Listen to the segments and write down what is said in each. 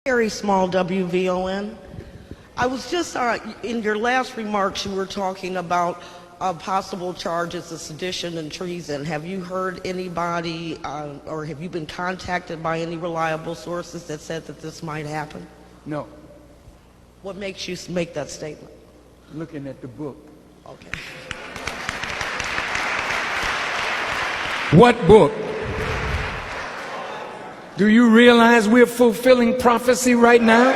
Very small WVON. I was just, in your last remarks, you were talking about possible charges of sedition and treason. Have you heard anybody, or have you been contacted by any reliable sources that said that this might happen? No. What makes you make that statement? Looking at the book. Okay. What book? Do you realize we're fulfilling prophecy right now?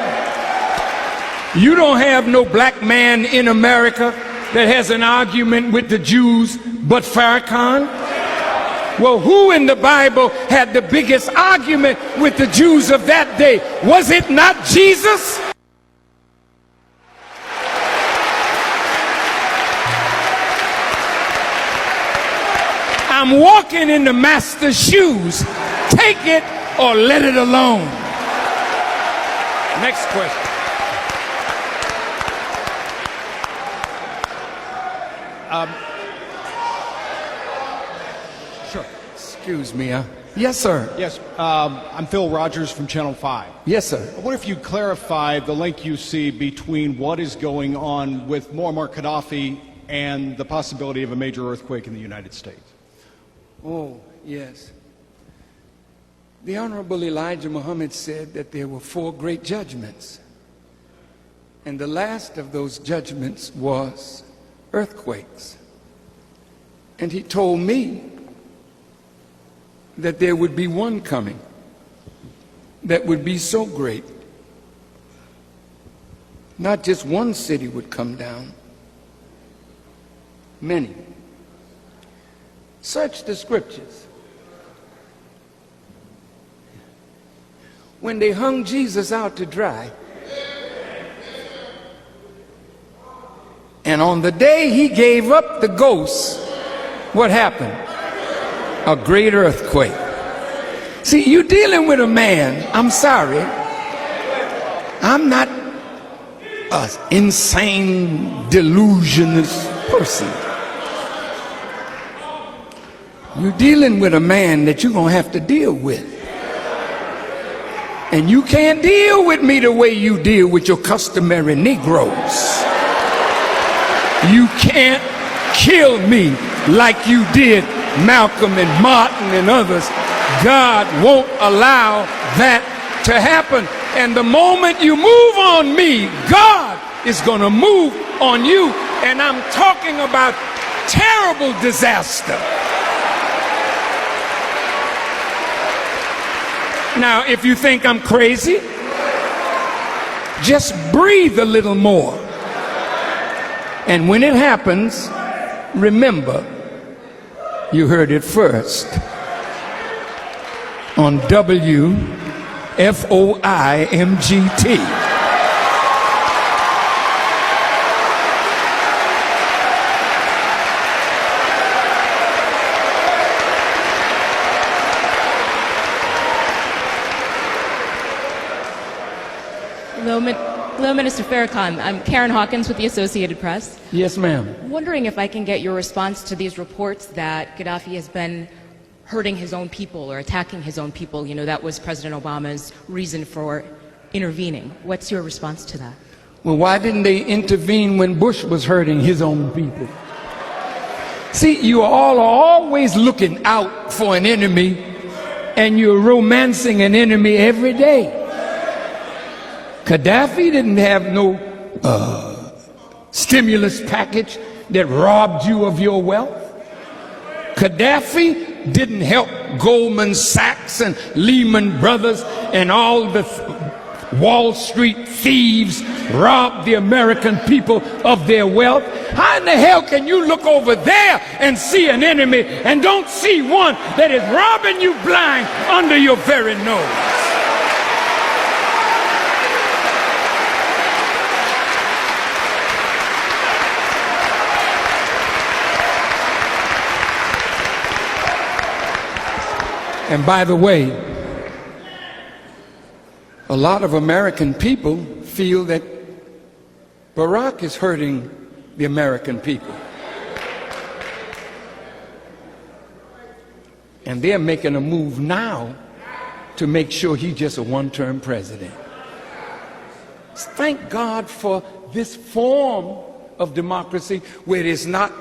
You don't have no black man in America that has an argument with the Jews but Farrakhan. Well, who in the Bible had the biggest argument with the Jews of that day? Was it not Jesus? I'm walking in the master's shoes. Take it or let it alone. Next question. Sure. Excuse me. Yes, sir. Yes, I'm Phil Rogers from Channel 5. Yes, sir. I wonder if you'd clarify the link you see between what is going on with Muammar Gaddafi and the possibility of a major earthquake in the United States. Oh, yes. The Honorable Elijah Muhammad said that there were 4 great judgments. And the last of those judgments was earthquakes. And he told me that there would be one coming that would be so great. Not just one city would come down, many. Search the scriptures. When they hung Jesus out to dry, and on the day he gave up the ghost, what happened? A great earthquake. See, you're dealing with a man, I'm sorry, I'm not an insane, delusionist person. You're dealing with a man that you're going to have to deal with. And you can't deal with me the way you deal with your customary Negroes. You can't kill me like you did Malcolm and Martin and others. God won't allow that to happen. And the moment you move on me, God is going to move on you. And I'm talking about terrible disaster. Now, if you think I'm crazy, just breathe a little more. And when it happens, remember, you heard it first on WFOIMGT. Hello, Minister Farrakhan. I'm Karen Hawkins with the Associated Press. Yes, ma'am. Wondering if I can get your response to these reports that Gaddafi has been hurting his own people or attacking his own people. You know, that was President Obama's reason for intervening. What's your response to that? Well, why didn't they intervene when Bush was hurting his own people? See, you all are always looking out for an enemy, and you're romancing an enemy every day. Gaddafi didn't have no stimulus package that robbed you of your wealth. Gaddafi didn't help Goldman Sachs and Lehman Brothers and all the Wall Street thieves rob the American people of their wealth. How in the hell can you look over there and see an enemy and don't see one that is robbing you blind under your very nose? And by the way, a lot of American people feel that Barack is hurting the American people. And they're making a move now to make sure he's just a one-term president. Thank God for this form of democracy where it is not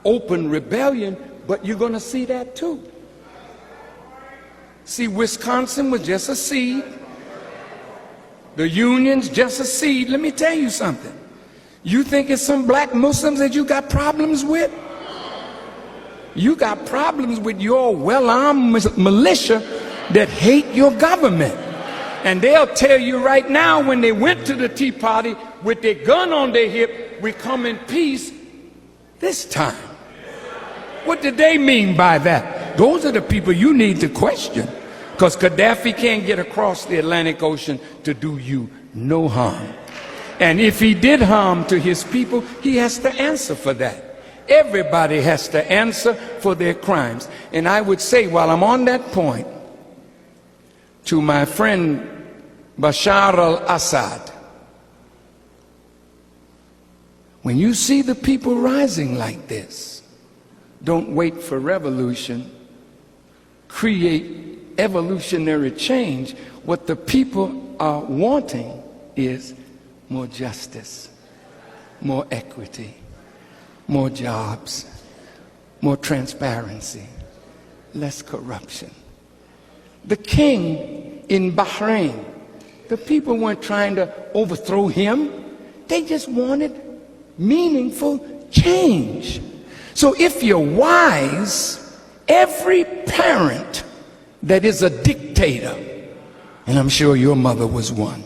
open rebellion, but you're going to see that too. See, Wisconsin was just a seed. The union's just a seed. Let me tell you something. You think it's some black Muslims that you got problems with? You got problems with your well-armed militia that hate your government. And they'll tell you right now, when they went to the Tea Party with their gun on their hip, we come in peace this time. What did they mean by that? Those are the people you need to question, because Gaddafi can't get across the Atlantic Ocean to do you no harm. And if he did harm to his people, he has to answer for that. Everybody has to answer for their crimes. And I would say, while I'm on that point, to my friend Bashar al-Assad, when you see the people rising like this, don't wait for revolution. Create evolutionary change. What the people are wanting is more justice, more equity, more jobs, more transparency, less corruption. The king in Bahrain, the people weren't trying to overthrow him. They just wanted meaningful change. So if you're wise, every parent that is a dictator, and I'm sure your mother was one,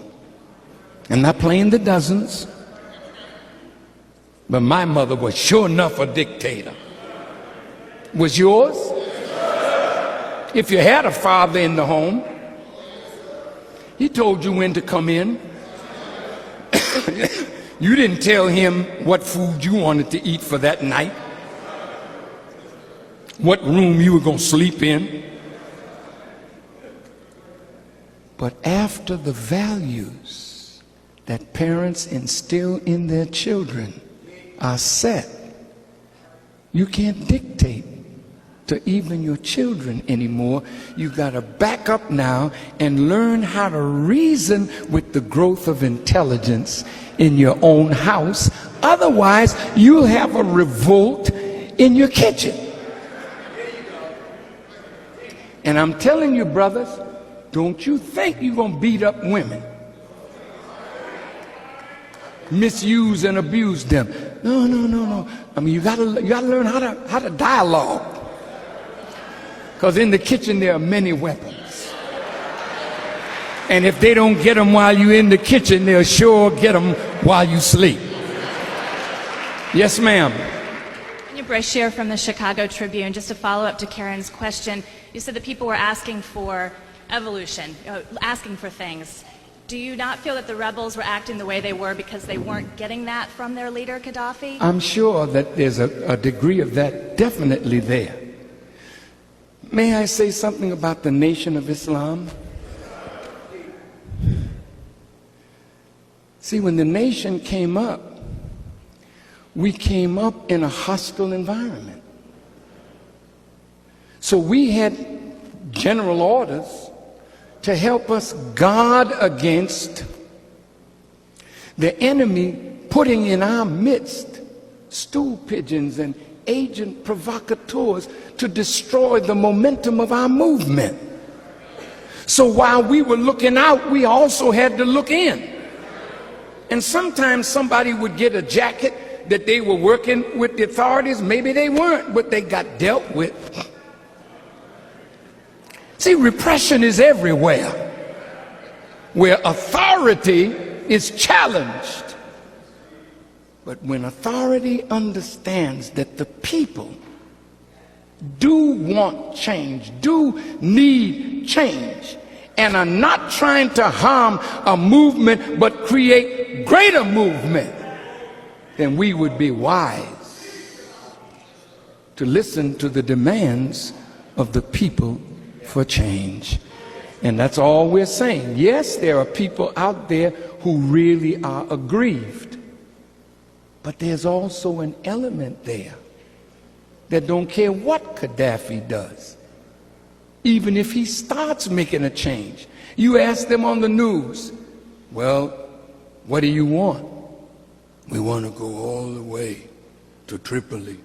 I'm not playing the dozens, but my mother was sure enough a dictator. Was yours? If you had a father in the home, he told you when to come in. You didn't tell him what food you wanted to eat for that night, what room you were going to sleep in. But after the values that parents instill in their children are set, you can't dictate to even your children anymore. You got to back up now and learn how to reason with the growth of intelligence in your own house. Otherwise, you'll have a revolt in your kitchen. And I'm telling you, brothers, don't you think you're going to beat up women, misuse and abuse them. No. I mean, you gotta learn how to dialogue. Because in the kitchen there are many weapons. And if they don't get them while you're in the kitchen, they'll sure get them while you sleep. Yes, ma'am. Bryce Shear from the Chicago Tribune. Just to follow up to Karen's question, you said that people were asking for evolution, asking for things. Do you not feel that the rebels were acting the way they were because they weren't getting that from their leader, Gaddafi? I'm sure that there's a degree of that definitely there. May I say something about the Nation of Islam? See, when the nation came up, we came up in a hostile environment. So we had general orders to help us guard against the enemy putting in our midst stool pigeons and agent provocateurs to destroy the momentum of our movement. So while we were looking out, we also had to look in. And sometimes somebody would get a jacket that they were working with the authorities. Maybe they weren't, but they got dealt with. See, repression is everywhere where authority is challenged. But when authority understands that the people do want change, do need change, and are not trying to harm a movement but create greater movement, then we would be wise to listen to the demands of the people for change. And that's all we're saying. Yes, there are people out there who really are aggrieved, but there's also an element there that don't care what Gaddafi does, even if he starts making a change. You ask them on the news, well, What do you want? We want to go all the way to Tripoli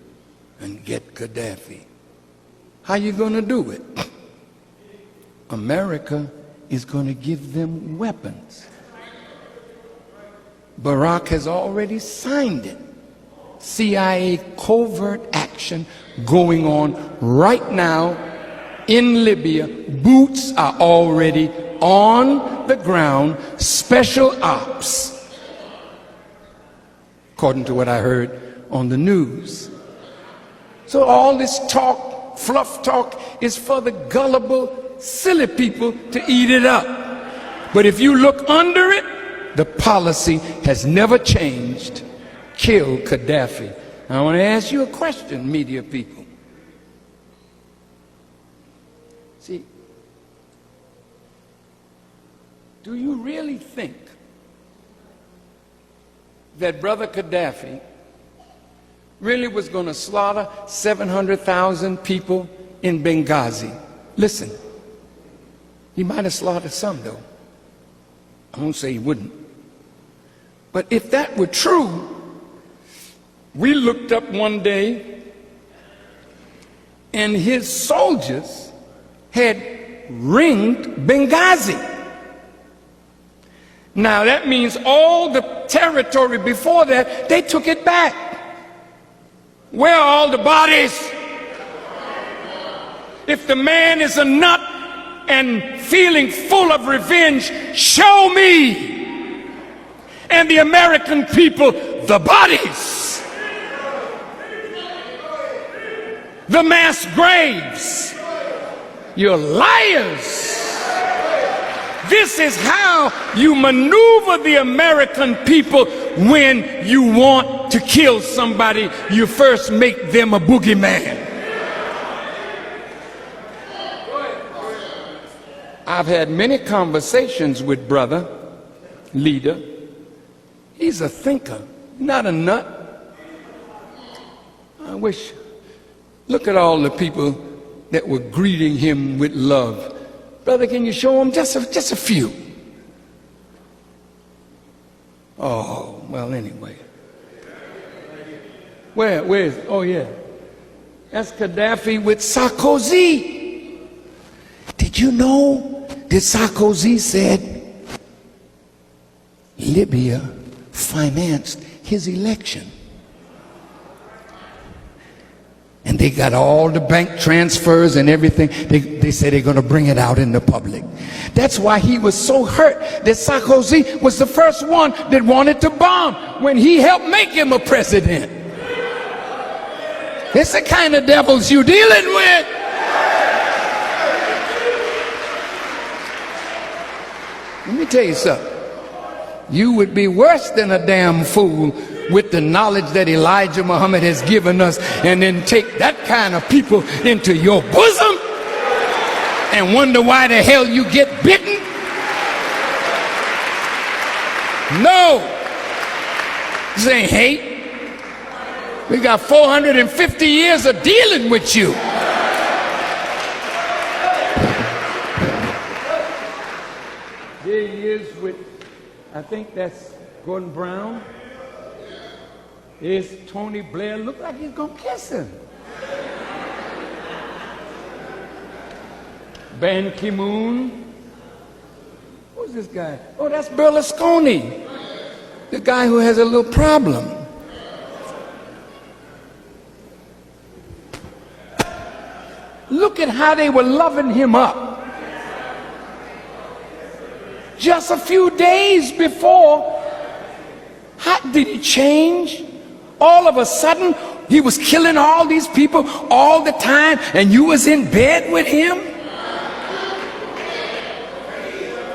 and get Gaddafi. How you going to do it? America is going to give them weapons. Barack has already signed it. CIA covert action going on right now in Libya. Boots are already on the ground. Special ops, according to what I heard on the news. So all this talk, fluff talk, is for the gullible, silly people to eat it up. But if you look under it, the policy has never changed. Kill Gaddafi. I want to ask you a question, media people. See, do you really think that Brother Gaddafi really was going to slaughter 700,000 people in Benghazi? Listen, he might have slaughtered some, though. I won't say he wouldn't. But if that were true, we looked up one day and his soldiers had ringed Benghazi. Now that means all the territory before that, they took it back. Where are all the bodies? If the man is a nut and feeling full of revenge, show me and the American people the bodies, the mass graves. You're liars. This is how you maneuver the American people. When you want to kill somebody, you first make them a boogeyman. I've had many conversations with brother leader. He's a thinker, not a nut. I wish, look at all the people that were greeting him with love. Brother, can you show them just a few? Oh, well, anyway. Where's, oh yeah. That's Gaddafi with Sarkozy. Did you know that Sarkozy said Libya financed his election? And they got all the bank transfers and everything. They say they're going to bring it out in the public. That's why he was so hurt that Sarkozy was the first one that wanted to bomb when he helped make him a president. It's the kind of devils you're dealing with. Let me tell you something. You would be worse than a damn fool with the knowledge that Elijah Muhammad has given us, and then take that kind of people into your bosom and wonder why the hell you get bitten. No, this ain't hate. We got 450 years of dealing with you. There he is with, I think that's Gordon Brown. There's Tony Blair. Look like he's gonna kiss him. Ban Ki-moon. Who's this guy? Oh, that's Berlusconi, the guy who has a little problem. Look at how they were loving him up. Just a few days before, how did he change? All of a sudden, he was killing all these people all the time, and you was in bed with him?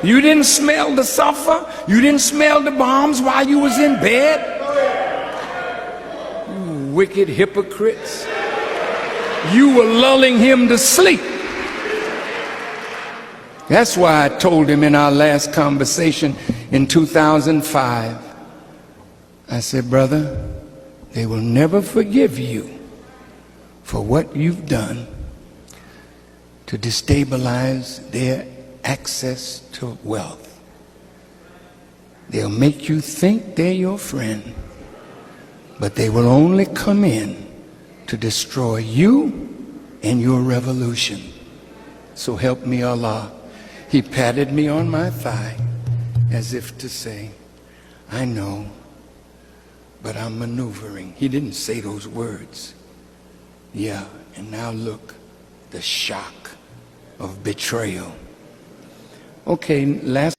You didn't smell the sulfur? You didn't smell the bombs while you was in bed? You wicked hypocrites. You were lulling him to sleep. That's why I told him in our last conversation in 2005, I said, brother, they will never forgive you for what you've done to destabilize their access to wealth. They'll make you think they're your friend, but they will only come in to destroy you and your revolution. So help me Allah. He patted me on my thigh as if to say, I know, but I'm maneuvering. He didn't say those words. Yeah, and now look, the shock of betrayal. Okay, last